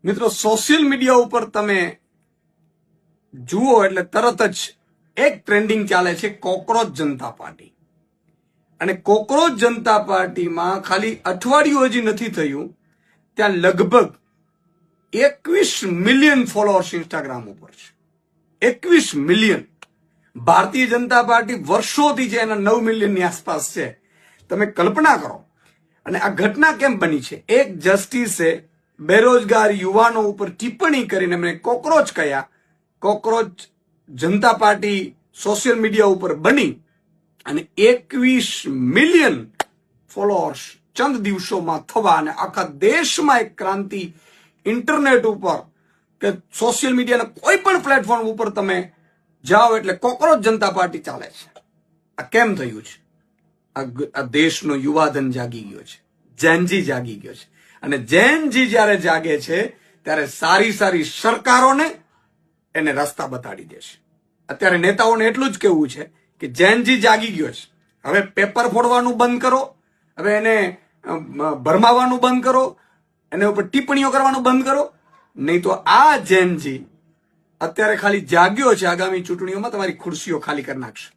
મિત્રો social media ઉપર તમે જુઓ એટલે તરત જ એક ટ્રેન્ડિંગ ચાલે છે કોકરોચ જનતા પાર્ટી. અને કોકરોચ જનતા પાર્ટીમાં ખાલી અઠવાડિયું હજી નથી થયું ત્યાં લગભગ 21 મિલિયન ફોલોઅર્સ ઇન્સ્ટાગ્રામ ઉપર છે. 21 મિલિયન. ભારતીય જનતા પાર્ટી વર્ષોથી છે એના 9 મિલિયનની આસપાસ છે. તમે કલ્પના કરો. અને આ ઘટના કેમ બની છે? એક જસ્ટિસે બેરોજગાર યુવાનો ઉપર ટિપ્પણી કરીને એમને કોકરોચ કહ્યા. કોકરોચ જનતા પાર્ટી સોશિયલ મીડિયા ઉપર બની અને 21 મિલિયન ફોલોઅર્સ ચંદ દિવસોમાં થવા અને આખા દેશમાં એક ક્રાંતિ ઇન્ટરનેટ ઉપર કે સોશિયલ મીડિયાના કોઈ પણ પ્લેટફોર્મ ઉપર તમે જાઓ એટલે કોકરોચ જનતા પાર્ટી ચાલે છે. આ કેમ થયું છે? આ દેશનો યુવાધન જાગી ગયો છે, જેનજી જાગી ગયો છે. અને જેનજી જ્યારે જાગે છે ત્યારે સારી સારી સરકારોને એને રસ્તા બતાડી દેશે. અત્યારે નેતાઓને એટલું જ કહેવું છે કે જેનજી જાગી ગયો છે, હવે પેપર ફોડવાનું બંધ કરો, હવે એને ભરમાવાનું બંધ કરો, એને ઉપર ટિપ્પણીઓ કરવાનું બંધ કરો. નહીં તો આ જેનજી અત્યારે ખાલી જાગ્યો છે, આગામી ચૂંટણીઓમાં તમારી ખુરશીઓ ખાલી કરી નાખશે.